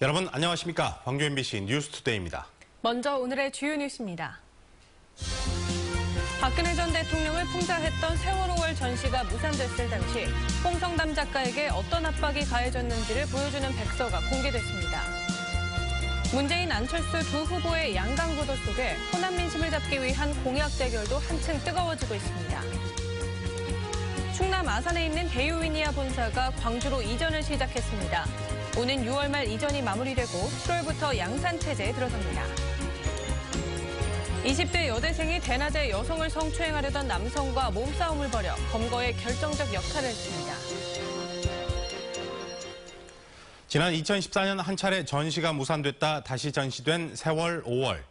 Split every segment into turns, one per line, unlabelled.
여러분 안녕하십니까? 광주 MBC 뉴스투데이입니다.
먼저 오늘의 주요 뉴스입니다. 박근혜 전 대통령을 풍자했던 세월 5월 전시가 무산됐을 당시 홍성담 작가에게 어떤 압박이 가해졌는지를 보여주는 백서가 공개됐습니다. 문재인, 안철수 두 후보의 양강구도 속에 호남 민심을 잡기 위한 공약 대결도 한층 뜨거워지고 있습니다. 충남 아산에 있는 대유위니아 본사가 광주로 이전을 시작했습니다. 오는 6월 말 이전이 마무리되고 7월부터 양산체제에 들어섭니다. 20대 여대생이 대낮에 여성을 성추행하려던 남성과 몸싸움을 벌여 검거에 결정적 역할을 했습니다.
지난 2014년 한 차례 전시가 무산됐다 다시 전시된 세월 5월.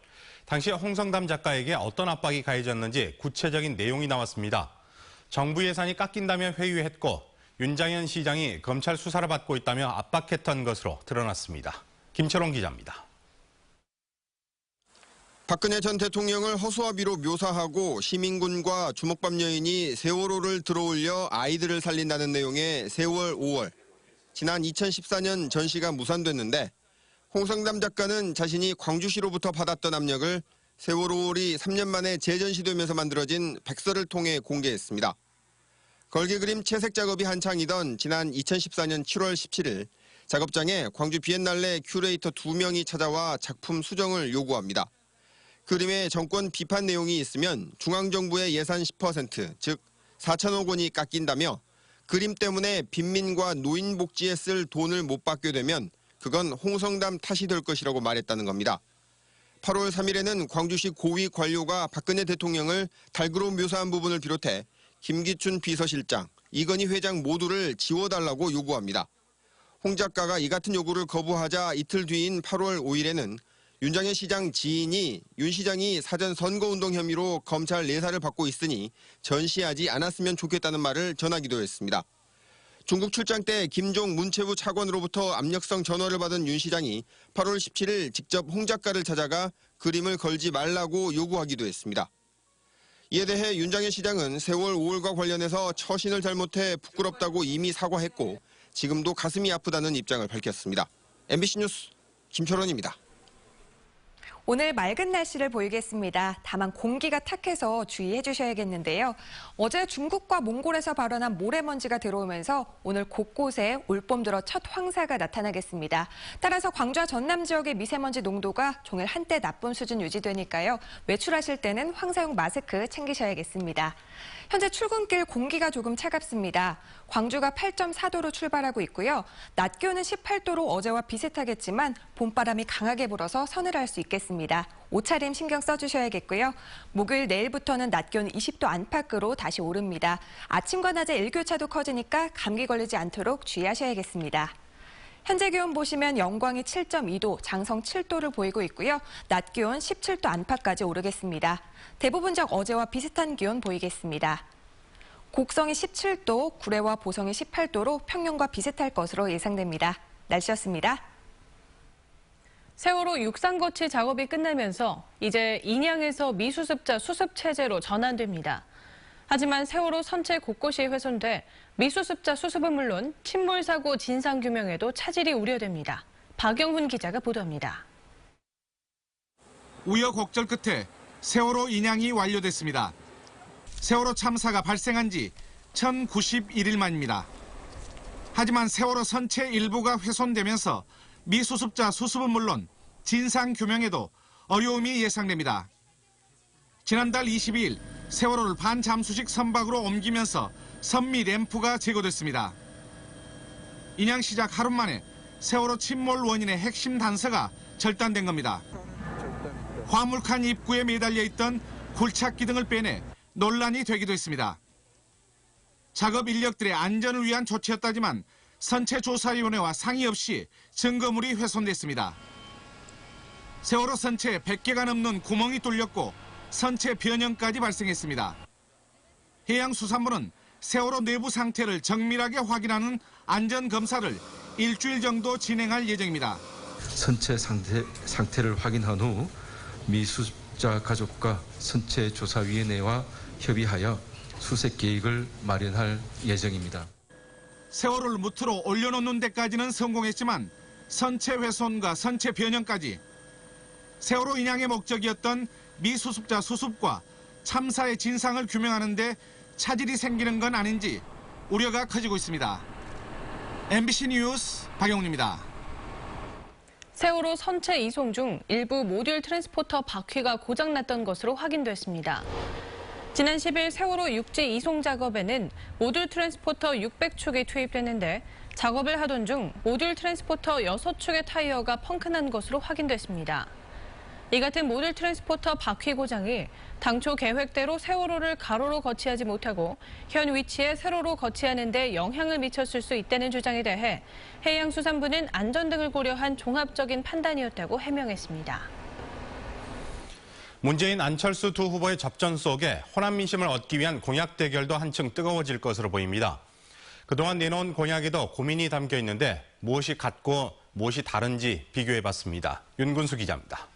당시 홍성담 작가에게 어떤 압박이 가해졌는지 구체적인 내용이 나왔습니다. 정부 예산이 깎인다며 회유했고 윤장현 시장이 검찰 수사를 받고 있다며 압박했던 것으로 드러났습니다. 김철원 기자입니다.
박근혜 전 대통령을 허수아비로 묘사하고 시민군과 주먹밥 여인이 세월호를 들어올려 아이들을 살린다는 내용의 세월 5월. 지난 2014년 전시가 무산됐는데 홍성담 작가는 자신이 광주시로부터 받았던 압력을 세월 5월이 3년 만에 재전시되면서 만들어진 백서를 통해 공개했습니다. 걸개 그림 채색 작업이 한창이던 지난 2014년 7월 17일 작업장에 광주 비엔날레 큐레이터 2명이 찾아와 작품 수정을 요구합니다. 그림에 정권 비판 내용이 있으면 중앙정부의 예산 10%, 즉 4천억 원이 깎인다며 그림 때문에 빈민과 노인 복지에 쓸 돈을 못 받게 되면 그건 홍성담 탓이 될 것이라고 말했다는 겁니다. 8월 3일에는 광주시 고위 관료가 박근혜 대통령을 달그로 묘사한 부분을 비롯해 김기춘 비서실장, 이건희 회장 모두를 지워달라고 요구합니다. 홍 작가가 이 같은 요구를 거부하자 이틀 뒤인 8월 5일에는 윤장현 시장 지인이 윤 시장이 사전 선거운동 혐의로 검찰 내사를 받고 있으니 전시하지 않았으면 좋겠다는 말을 전하기도 했습니다. 중국 출장 때 김종 문체부 차관으로부터 압력성 전화를 받은 윤 시장이 8월 17일 직접 홍 작가를 찾아가 그림을 걸지 말라고 요구하기도 했습니다. 이에 대해 윤장현 시장은 세월 5월과 관련해서 처신을 잘못해 부끄럽다고 이미 사과했고 지금도 가슴이 아프다는 입장을 밝혔습니다. MBC 뉴스 김철원입니다.
오늘 맑은 날씨를 보이겠습니다. 다만 공기가 탁해서 주의해 주셔야겠는데요. 어제 중국과 몽골에서 발원한 모래먼지가 들어오면서 오늘 곳곳에 올봄 들어 첫 황사가 나타나겠습니다. 따라서 광주와 전남 지역의 미세먼지 농도가 종일 한때 나쁜 수준 유지되니까요. 외출하실 때는 황사용 마스크 챙기셔야겠습니다. 현재 출근길 공기가 조금 차갑습니다. 광주가 8.4도로 출발하고 있고요. 낮 기온은 18도로 어제와 비슷하겠지만 봄바람이 강하게 불어서 서늘할 수 있겠습니다. 옷차림 신경 써주셔야겠고요. 목요일 내일부터는 낮 기온 20도 안팎으로 다시 오릅니다. 아침과 낮에 일교차도 커지니까 감기 걸리지 않도록 주의하셔야겠습니다. 현재 기온 보시면 영광이 7.2도, 장성 7도를 보이고 있고요. 낮 기온 17도 안팎까지 오르겠습니다. 대부분 적 어제와 비슷한 기온 보이겠습니다. 곡성이 17도, 구례와 보성이 18도로 평년과 비슷할 것으로 예상됩니다. 날씨였습니다.
세월호 육상거치 작업이 끝나면서 이제 인양에서 미수습자 수습체제로 전환됩니다. 하지만 세월호 선체 곳곳이 훼손돼 미수습자 수습은 물론 침몰사고 진상규명에도 차질이 우려됩니다. 박영훈 기자가 보도합니다.
우여곡절 끝에 세월호 인양이 완료됐습니다. 세월호 참사가 발생한 지 1091일 만입니다. 하지만 세월호 선체 일부가 훼손되면서 미수습자 수습은 물론 진상규명에도 어려움이 예상됩니다. 지난달 22일 세월호를 반잠수식 선박으로 옮기면서 선미 램프가 제거됐습니다. 인양 시작 하루 만에 세월호 침몰 원인의 핵심 단서가 절단된 겁니다. 화물칸 입구에 매달려 있던 굴착기 등을 빼내 논란이 되기도 했습니다. 작업 인력들의 안전을 위한 조치였다지만 선체조사위원회와 상의 없이 증거물이 훼손됐습니다. 세월호 선체에 100개가 넘는 구멍이 뚫렸고 선체 변형까지 발생했습니다. 해양수산부는 세월호 내부 상태를 정밀하게 확인하는 안전검사를 일주일 정도 진행할 예정입니다.
선체 상태를 확인한 후 미수습자 가족과 선체조사위원회와 협의하여 수색 계획을 마련할 예정입니다.
세월호를 무트로 올려놓는 데까지는 성공했지만 선체 훼손과 선체 변형까지 세월호 인양의 목적이었던 미수습자 수습과 참사의 진상을 규명하는 데 차질이 생기는 건 아닌지 우려가 커지고 있습니다. MBC 뉴스 박영훈입니다.
세월호 선체 이송 중 일부 모듈 트랜스포터 바퀴가 고장났던 것으로 확인됐습니다. 지난 10일 세월호 육지 이송 작업에는 모듈 트랜스포터 600축이 투입됐는데 작업을 하던 중 모듈 트랜스포터 6축의 타이어가 펑크난 것으로 확인됐습니다. 이 같은 모듈 트랜스포터 바퀴 고장이 당초 계획대로 세월호를 가로로 거치하지 못하고 현 위치에 세로로 거치하는 데 영향을 미쳤을 수 있다는 주장에 대해 해양수산부는 안전 등을 고려한 종합적인 판단이었다고 해명했습니다.
문재인 안철수 두 후보의 접전 속에 호남 민심을 얻기 위한 공약 대결도 한층 뜨거워질 것으로 보입니다. 그동안 내놓은 공약에도 고민이 담겨 있는데 무엇이 같고 무엇이 다른지 비교해봤습니다. 윤근수 기자입니다.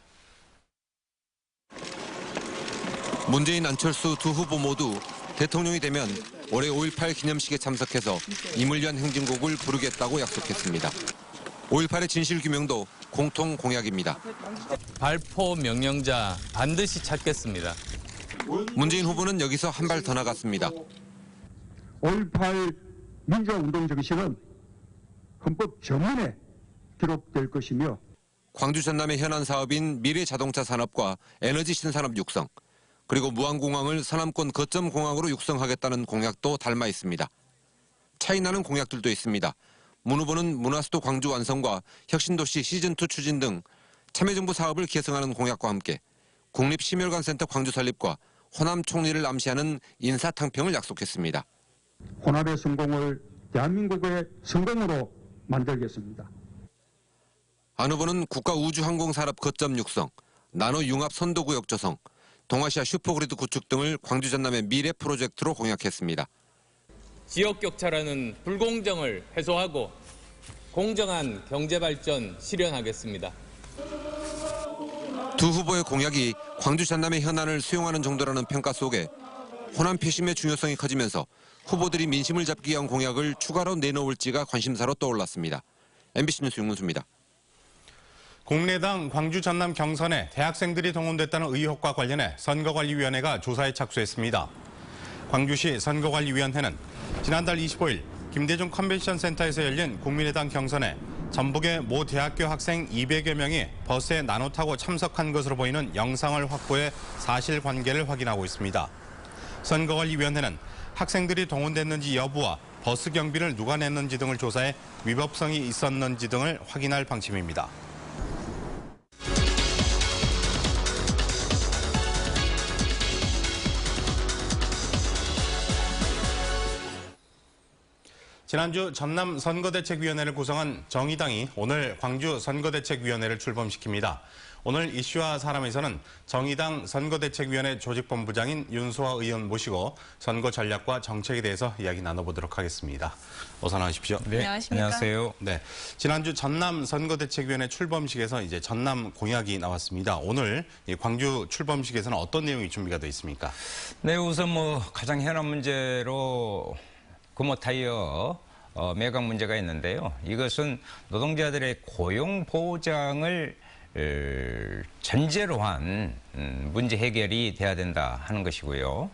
문재인, 안철수 두 후보 모두 대통령이 되면 올해 5.18 기념식에 참석해서 임을 위한 행진곡을 부르겠다고 약속했습니다. 5.18의 진실 규명도 공통 공약입니다.
발포 명령자 반드시 찾겠습니다.
문재인 후보는 여기서 한 발 더 나갔습니다.
5.18 민주화운동 정신은 헌법 전문에 기록될 것이며
광주 전남의 현안 사업인 미래자동차 산업과 에너지 신산업 육성, 그리고 무안공항을 서남권 거점 공항으로 육성하겠다는 공약도 닮아 있습니다. 차이 나는 공약들도 있습니다. 문 후보는 문화수도 광주 완성과 혁신도시 시즌2 추진 등 참여정부 사업을 계승하는 공약과 함께 국립심혈관센터 광주 설립과 호남 총리를 암시하는 인사탕평을 약속했습니다.
호남의 성공을 대한민국의 성공으로 만들겠습니다.
안 후보는 국가우주항공산업 거점 육성, 나노융합 선도구역 조성, 동아시아 슈퍼그리드 구축 등을 광주 전남의 미래 프로젝트로 공약했습니다.
지역 격차라는 불공정을 해소하고 공정한 경제 발전 실현하겠습니다.
두 후보의 공약이 광주 전남의 현안을 수용하는 정도라는 평가 속에 호남 표심의 중요성이 커지면서 후보들이 민심을 잡기 위한 공약을 추가로 내놓을지가 관심사로 떠올랐습니다. MBC 뉴스 윤문수입니다.
국민의당 광주 전남 경선에 대학생들이 동원됐다는 의혹과 관련해 선거관리위원회가 조사에 착수했습니다. 광주시 선거관리위원회는 지난달 25일 김대중 컨벤션센터에서 열린 국민의당 경선에 전북의 모 대학교 학생 200여 명이 버스에 나눠 타고 참석한 것으로 보이는 영상을 확보해 사실관계를 확인하고 있습니다. 선거관리위원회는 학생들이 동원됐는지 여부와 버스 경비를 누가 냈는지 등을 조사해 위법성이 있었는지 등을 확인할 방침입니다. 지난주 전남 선거대책위원회를 구성한 정의당이 오늘 광주 선거대책위원회를 출범시킵니다. 오늘 이슈와 사람에서는 정의당 선거대책위원회 조직본부장인 윤소아 의원 모시고 선거 전략과 정책에 대해서 이야기 나눠보도록 하겠습니다. 어서 나오십시오.
네,
안녕하세요.
네, 지난주 전남 선거대책위원회 출범식에서 이제 전남 공약이 나왔습니다. 오늘 이 광주 출범식에서는 어떤 내용이 준비가 되어 있습니까?
네, 우선 가장 현안 문제로 금호 타이어 매각 문제가 있는데요. 이것은 노동자들의 고용 보장을 전제로 한 문제 해결이 돼야 된다 하는 것이고요.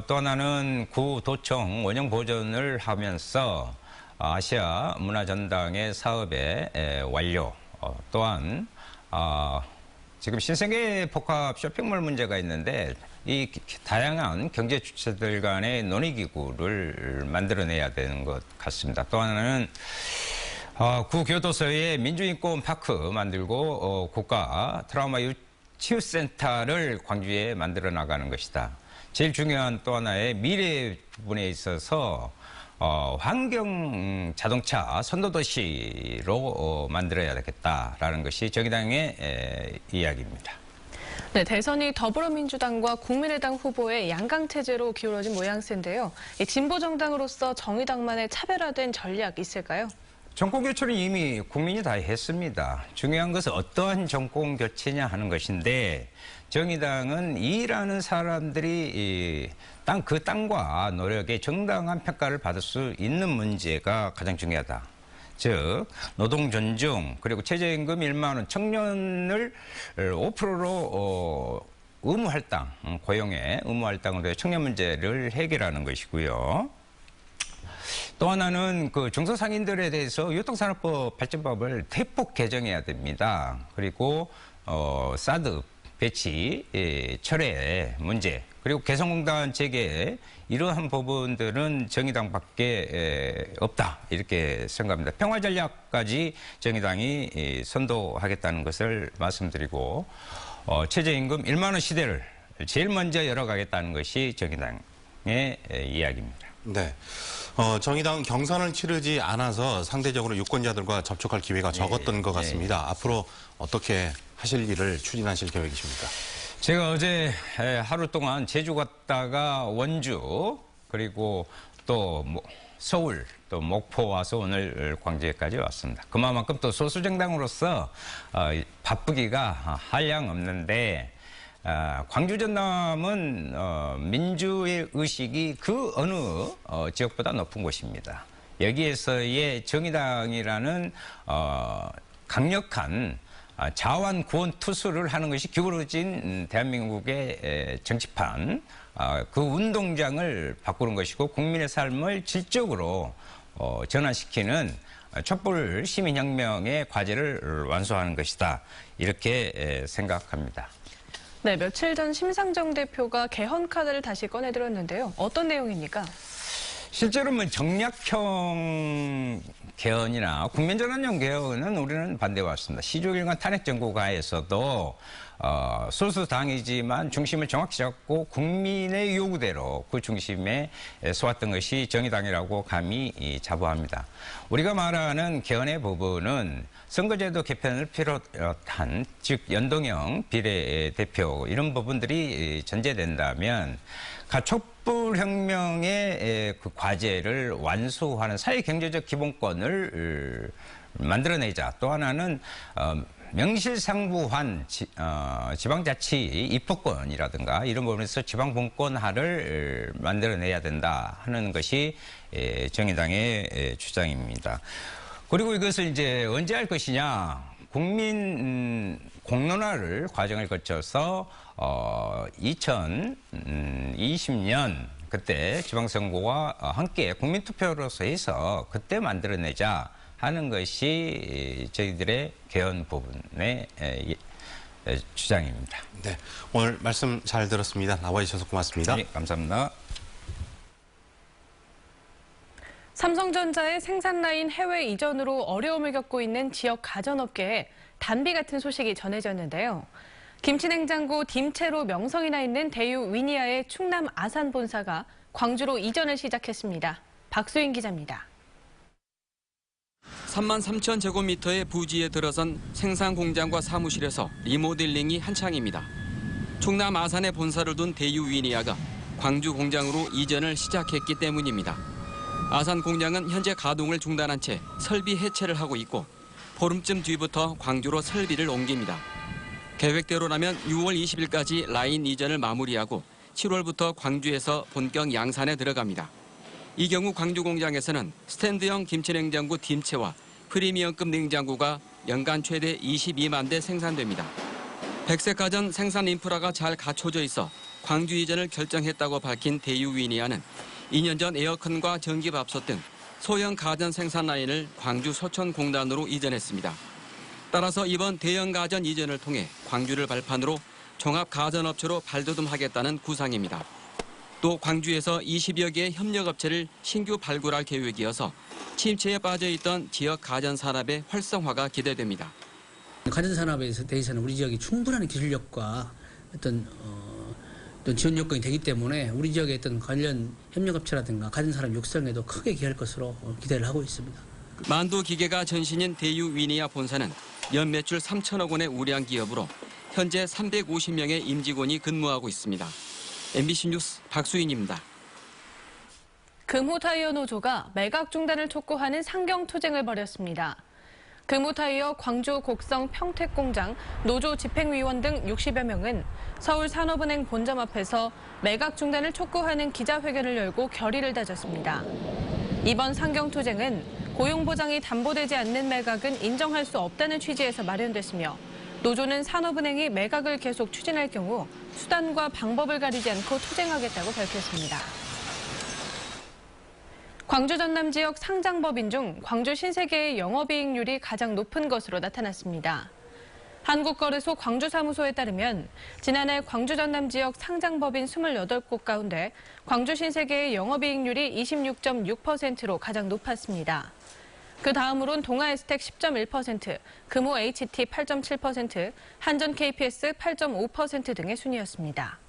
또 하나는 구도청 원형 보존을 하면서 아시아 문화전당의 사업의 완료, 또한 지금 신세계 복합 쇼핑몰 문제가 있는데 이 다양한 경제 주체들 간의 논의기구를 만들어내야 되는 것 같습니다. 또 하나는 구교도소에 민주인권 파크 만들고 국가 트라우마 치유센터를 광주에 만들어 나가는 것이다. 제일 중요한 또 하나의 미래 부분에 있어서 환경 자동차 선도도시로 만들어야 되겠다라는 것이 정의당의 이야기입니다.
네, 대선이 더불어민주당과 국민의당 후보의 양강체제로 기울어진 모양새인데요. 진보 정당으로서 정의당만의 차별화된 전략 있을까요?
정권 교체는 이미 국민이 다 했습니다. 중요한 것은 어떠한 정권 교체냐 하는 것인데 정의당은 일하는 사람들이 그 땅과 노력의 정당한 평가를 받을 수 있는 문제가 가장 중요하다. 즉 노동 존중 그리고 최저임금 1만 원, 청년을 5%로 의무 할당, 고용의 의무 할당으로 해 청년 문제를 해결하는 것이고요. 또 하나는 그 중소상인들에 대해서 유통산업법 발전법을 대폭 개정해야 됩니다. 그리고 사드 배치 철회 문제 그리고 개성공단 재개 이러한 부분들은 정의당밖에 없다 이렇게 생각합니다. 평화전략까지 정의당이 선도하겠다는 것을 말씀드리고 최저임금 1만 원 시대를 제일 먼저 열어가겠다는 것이 정의당의 이야기입니다.
네. 정의당 경선을 치르지 않아서 상대적으로 유권자들과 접촉할 기회가 적었던 것 같습니다. 앞으로 어떻게 하실 일을 추진하실 계획이십니까?
제가 어제 하루 동안 제주 갔다가 원주 그리고 또 서울 또 목포 와서 오늘 광주에까지 왔습니다. 그만큼 또 소수정당으로서 바쁘기가 한량 없는데 광주 전남은 민주의 의식이 그 어느 지역보다 높은 곳입니다. 여기에서의 정의당이라는 강력한 자완 구원 투수를 하는 것이 기울어진 대한민국의 정치판 그 운동장을 바꾸는 것이고 국민의 삶을 질적으로 전환시키는 촛불 시민혁명의 과제를 완수하는 것이다 이렇게 생각합니다.
네, 며칠 전 심상정 대표가 개헌 카드를 다시 꺼내들었는데요. 어떤 내용입니까?
실제로 정략형 개헌이나 국민전환형 개헌은 우리는 반대해 왔습니다. 시조일관 탄핵 정부가에서도 소수 당이지만 중심을 정확히 잡고 국민의 요구대로 그 중심에 쏘았던 것이 정의당이라고 감히 자부합니다. 우리가 말하는 개헌의 부분은 선거제도 개편을 비롯한 즉 연동형 비례대표 이런 부분들이 전제된다면 촛불혁명의 그 과제를 완수하는 사회경제적 기본권을 만들어내자. 또 하나는 명실상부한 지방자치 입법권이라든가 이런 부분에서 지방분권화를 만들어내야 된다 하는 것이 정의당의 주장입니다. 그리고 이것을 이제 언제 할 것이냐? 국민 공론화를 과정을 거쳐서 2020년 그때 지방선거와 함께 국민투표로서 해서 그때 만들어내자 하는 것이 저희들의 개헌 부분의 주장입니다.
네, 오늘 말씀 잘 들었습니다. 나와 주셔서 고맙습니다.
네, 감사합니다.
삼성전자의 생산 라인 해외 이전으로 어려움을 겪고 있는 지역 가전업계에 단비 같은 소식이 전해졌는데요. 김치냉장고 딤체로 명성이 나 있는 대유 위니아의 충남 아산 본사가 광주로 이전을 시작했습니다. 박수인 기자입니다.
3만 3천 제곱미터의 부지에 들어선 생산 공장과 사무실에서 리모델링이 한창입니다. 충남 아산에 본사를 둔 대유 위니아가 광주 공장으로 이전을 시작했기 때문입니다. 아산 공장은 현재 가동을 중단한 채 설비 해체를 하고 있고 보름쯤 뒤부터 광주로 설비를 옮깁니다. 계획대로라면 6월 20일까지 라인 이전을 마무리하고 7월부터 광주에서 본격 양산에 들어갑니다. 이 경우 광주 공장에서는 스탠드형 김치냉장고 딤체와 프리미엄급 냉장고가 연간 최대 22만 대 생산됩니다. 백색 가전 생산 인프라가 잘 갖춰져 있어 광주 이전을 결정했다고 밝힌 대유 위니아는 2년 전 에어컨과 전기밥솥 등 소형 가전 생산 라인을 광주 소천공단으로 이전했습니다. 따라서 이번 대형 가전 이전을 통해 광주를 발판으로 종합 가전업체로 발돋움하겠다는 구상입니다. 또 광주에서 20여 개의 협력업체를 신규 발굴할 계획이어서 침체에 빠져있던 지역 가전 산업의 활성화가 기대됩니다.
가전 산업에 대해서는 우리 지역이 충분한 기술력과 어떤 지원 요건이 되기 때문에 우리 지역의 어떤 관련 협력업체라든가 가전 산업 육성에도 크게 기여할 것으로 기대를 하고 있습니다.
만두 기계가 전신인 대유 위니아 본사는 연 매출 3천억 원의 우량 기업으로 현재 350명의 임직원이 근무하고 있습니다. MBC 뉴스 박수인입니다.
금호타이어 노조가 매각 중단을 촉구하는 상경투쟁을 벌였습니다. 금호타이어 광주 곡성 평택공장 노조 집행위원 등 60여 명은 서울산업은행 본점 앞에서 매각 중단을 촉구하는 기자회견을 열고 결의를 다졌습니다. 이번 상경투쟁은 고용보장이 담보되지 않는 매각은 인정할 수 없다는 취지에서 마련됐으며 노조는 산업은행이 매각을 계속 추진할 경우 수단과 방법을 가리지 않고 투쟁하겠다고 밝혔습니다. 광주 전남 지역 상장법인 중 광주 신세계의 영업이익률이 가장 높은 것으로 나타났습니다. 한국거래소 광주사무소에 따르면 지난해 광주 전남 지역 상장법인 28곳 가운데 광주 신세계의 영업이익률이 26.6%로 가장 높았습니다. 그 다음으론 동아에스텍 10.1%, 금호 HT 8.7%, 한전 KPS 8.5% 등의 순이었습니다.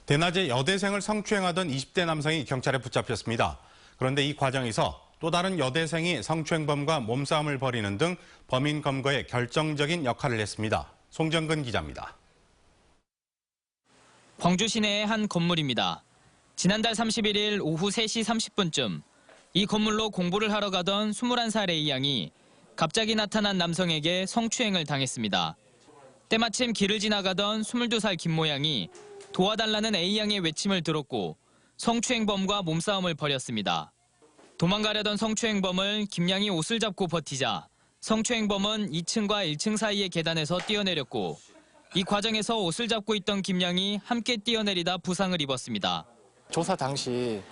대낮에 여대생을 성추행하던 20대 남성이 경찰에 붙잡혔습니다. 그런데 이 과정에서 또 다른 여대생이 성추행범과 몸싸움을 벌이는 등 범인 검거에 결정적인 역할을 했습니다. 송정근 기자입니다.
광주 시내의 한 건물입니다. 지난달 31일 오후 3시 30분쯤 이 건물로 공부를 하러 가던 21살 A양이 갑자기 나타난 남성에게 성추행을 당했습니다. 때마침 길을 지나가던 22살 김모양이 도와달라는 A양의 외침을 들었고 성추행범과 몸싸움을 벌였습니다. 도망가려던 성추행범을 김양이 옷을 잡고 버티자 성추행범은 2층과 1층 사이의 계단에서 뛰어내렸고 이 과정에서 옷을 잡고 있던 김양이 함께 뛰어내리다 부상을 입었습니다.
조사 당시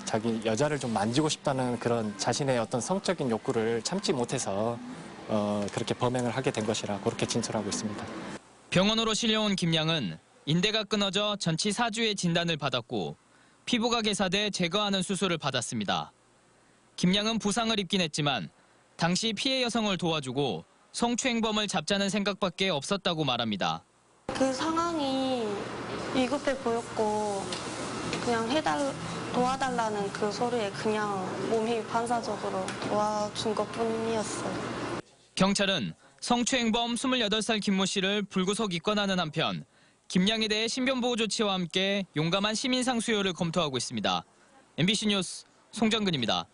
자기 여자를 좀 만지고 싶다는 그런 자신의 어떤 성적인 욕구를 참지 못해서 그렇게 범행을 하게 된 것이라 그렇게 진술하고 있습니다.
병원으로 실려온 김양은 인대가 끊어져 전치 4주의 진단을 받았고 피부가 개사돼 제거하는 수술을 받았습니다. 김양은 부상을 입긴 했지만 당시 피해 여성을 도와주고 성추행범을 잡자는 생각밖에 없었다고 말합니다.
그 상황이 위급해 보였고 그냥 도와달라는 그 소리에 그냥 몸이 반사적으로 도와준 것뿐이었어요.
경찰은 성추행범 28살 김모 씨를 불구속 입건하는 한편 김양에 대해 신변보호 조치와 함께 용감한 시민상 수요를 검토하고 있습니다. MBC 뉴스 송정근입니다.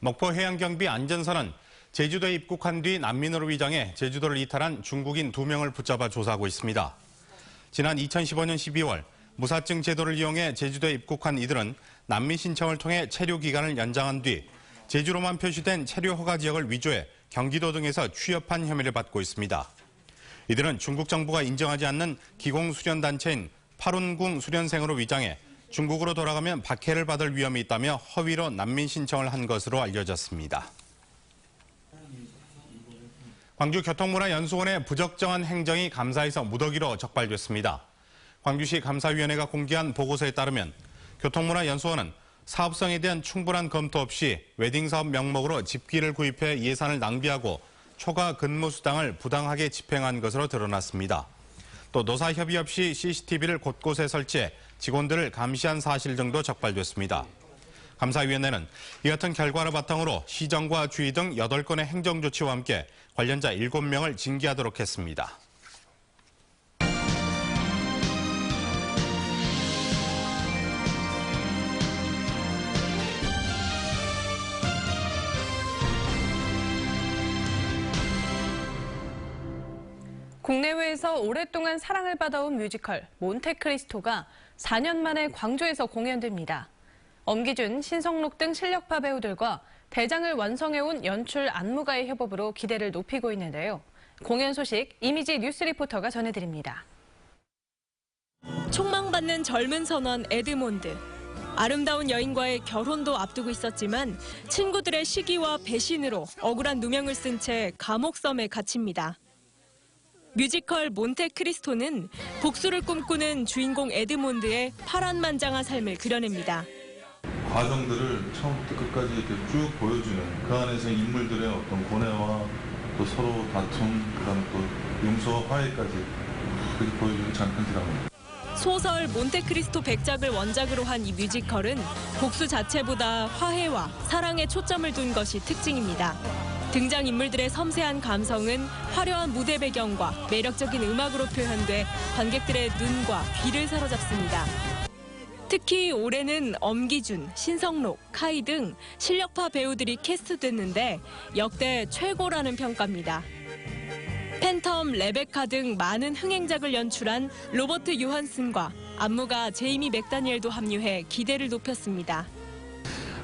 목포해양경비 안전선은 제주도에 입국한 뒤 난민으로 위장해 제주도를 이탈한 중국인 2명을 붙잡아 조사하고 있습니다. 지난 2015년 12월 무사증 제도를 이용해 제주도에 입국한 이들은 난민 신청을 통해 체류 기간을 연장한 뒤 제주로만 표시된 체류 허가 지역을 위조해 경기도 등에서 취업한 혐의를 받고 있습니다. 이들은 중국 정부가 인정하지 않는 기공수련단체인 파룬궁 수련생으로 위장해 중국으로 돌아가면 박해를 받을 위험이 있다며 허위로 난민 신청을 한 것으로 알려졌습니다. 광주교통문화연수원의 부적정한 행정이 감사에서 무더기로 적발됐습니다. 광주시 감사위원회가 공개한 보고서에 따르면 교통문화연수원은 사업성에 대한 충분한 검토 없이 웨딩사업 명목으로 집기를 구입해 예산을 낭비하고 초과 근무수당을 부당하게 집행한 것으로 드러났습니다. 또 노사 협의 없이 CCTV를 곳곳에 설치해 직원들을 감시한 사실 등도 적발됐습니다. 감사위원회는 이 같은 결과를 바탕으로 시정과 주의 등 8건의 행정조치와 함께 관련자 7명을 징계하도록 했습니다.
국내외에서 오랫동안 사랑을 받아온 뮤지컬 몬테크리스토가 4년 만에 광주에서 공연됩니다. 엄기준, 신성록 등 실력파 배우들과 대장을 완성해온 연출 안무가의 협업으로 기대를 높이고 있는데요. 공연 소식 이미지 뉴스 리포터가 전해드립니다.
촉망받는 젊은 선원 에드몬드. 아름다운 여인과의 결혼도 앞두고 있었지만 친구들의 시기와 배신으로 억울한 누명을 쓴 채 감옥섬에 갇힙니다. 뮤지컬 몬테크리스토는 복수를 꿈꾸는 주인공 에드몬드의 파란만장한 삶을 그려냅니다.
과정들을 처음부터 끝까지 이렇게 쭉 보여주는 그 안에서 인물들의 어떤 고뇌와 또 서로 다툼, 그다음에 또 용서와 화해까지 그렇게 보여주는 장편 드라마입니다.
소설 몬테크리스토 백작을 원작으로 한 이 뮤지컬은 복수 자체보다 화해와 사랑에 초점을 둔 것이 특징입니다. 등장인물들의 섬세한 감성은 화려한 무대 배경과 매력적인 음악으로 표현돼 관객들의 눈과 귀를 사로잡습니다. 특히 올해는 엄기준, 신성록, 카이 등 실력파 배우들이 캐스트됐는데 역대 최고라는 평가입니다. 팬텀, 레베카 등 많은 흥행작을 연출한 로버트 요한슨과 안무가 제이미 맥다니엘도 합류해 기대를 높였습니다.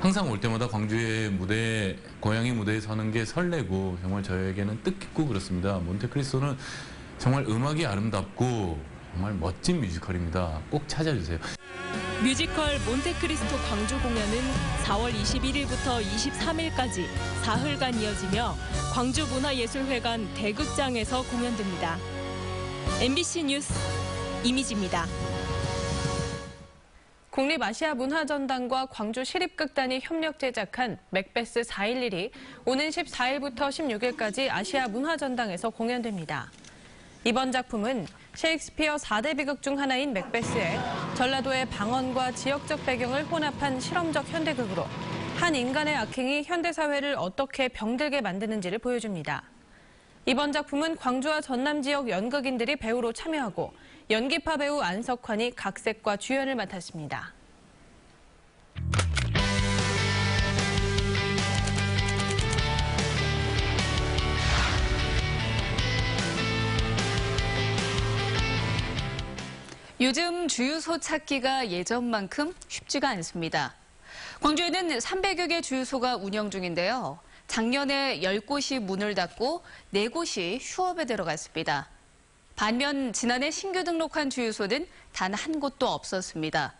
항상 올 때마다 광주의 무대, 고향의 무대에 서는 게 설레고 정말 저에게는 뜻깊고 그렇습니다. 몬테크리스토는 정말 음악이 아름답고 정말 멋진 뮤지컬입니다. 꼭 찾아주세요.
뮤지컬 몬테크리스토 광주 공연은 4월 21일부터 23일까지 사흘간 이어지며 광주문화예술회관 대극장에서 공연됩니다. MBC 뉴스 이미지입니다.
국립아시아문화전당과 광주시립극단이 협력 제작한 맥베스 4.11이 오는 14일부터 16일까지 아시아문화전당에서 공연됩니다. 이번 작품은 셰익스피어 4대 비극 중 하나인 맥베스의 전라도의 방언과 지역적 배경을 혼합한 실험적 현대극으로 한 인간의 악행이 현대사회를 어떻게 병들게 만드는지를 보여줍니다. 이번 작품은 광주와 전남 지역 연극인들이 배우로 참여하고 연기파 배우 안석환이 각색과 주연을 맡았습니다.
요즘 주유소 찾기가 예전만큼 쉽지가 않습니다. 광주에는 300여 개 주유소가 운영 중인데요. 작년에 10곳이 문을 닫고 4곳이 휴업에 들어갔습니다. 반면 지난해 신규 등록한 주유소는 단 한 곳도 없었습니다.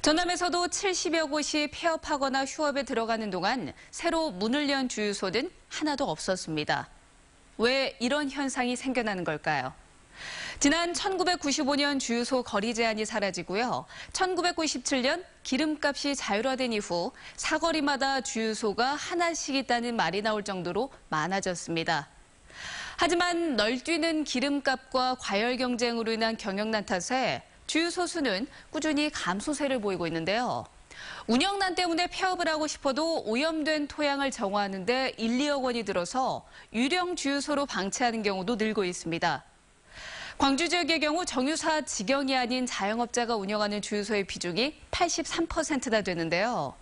전남에서도 70여 곳이 폐업하거나 휴업에 들어가는 동안 새로 문을 연 주유소는 하나도 없었습니다. 왜 이런 현상이 생겨나는 걸까요? 지난 1995년 주유소 거리 제한이 사라지고요. 1997년 기름값이 자율화된 이후 사거리마다 주유소가 하나씩 있다는 말이 나올 정도로 많아졌습니다. 하지만 널뛰는 기름값과 과열 경쟁으로 인한 경영난 탓에 주유소 수는 꾸준히 감소세를 보이고 있는데요. 운영난 때문에 폐업을 하고 싶어도 오염된 토양을 정화하는 데 1, 2억 원이 들어서 유령 주유소로 방치하는 경우도 늘고 있습니다. 광주 지역의 경우 정유사 직영이 아닌 자영업자가 운영하는 주유소의 비중이 83%나 되는데요.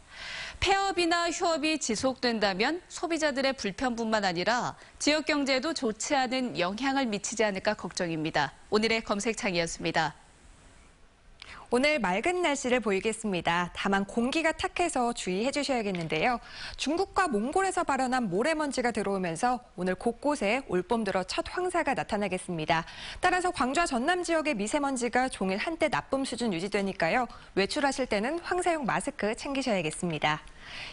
폐업이나 휴업이 지속된다면 소비자들의 불편뿐만 아니라 지역 경제에도 좋지 않은 영향을 미치지 않을까 걱정입니다. 오늘의 검색창이었습니다.
오늘 맑은 날씨를 보이겠습니다. 다만 공기가 탁해서 주의해 주셔야겠는데요. 중국과 몽골에서 발현한 모래먼지가 들어오면서 오늘 곳곳에 올봄 들어 첫 황사가 나타나겠습니다. 따라서 광주와 전남 지역의 미세먼지가 종일 한때 나쁨 수준 유지되니까요. 외출하실 때는 황사용 마스크 챙기셔야겠습니다.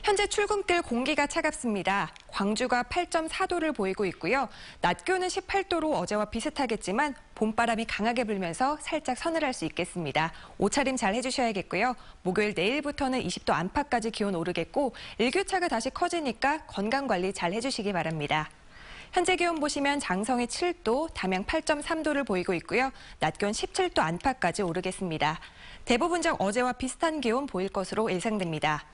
현재 출근길 공기가 차갑습니다. 광주가 8.4도를 보이고 있고요. 낮 기온은 18도로 어제와 비슷하겠지만 봄바람이 강하게 불면서 살짝 서늘할 수 있겠습니다. 옷차림 잘 해주셔야겠고요. 목요일 내일부터는 20도 안팎까지 기온 오르겠고 일교차가 다시 커지니까 건강관리 잘 해주시기 바랍니다. 현재 기온 보시면 장성이 7도, 담양 8.3도를 보이고 있고요. 낮 기온 17도 안팎까지 오르겠습니다. 대부분적 어제와 비슷한 기온 보일 것으로 예상됩니다.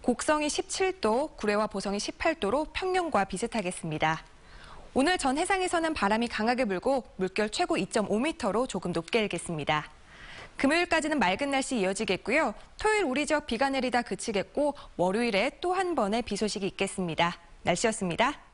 곡성이 17도, 구례와 보성이 18도로 평년과 비슷하겠습니다. 오늘 전 해상에서는 바람이 강하게 불고 물결 최고 2.5m로 조금 높게 일겠습니다. 금요일까지는 맑은 날씨 이어지겠고요. 토요일 우리 지역 비가 내리다 그치겠고 월요일에 또 한 번의 비 소식이 있겠습니다. 날씨였습니다.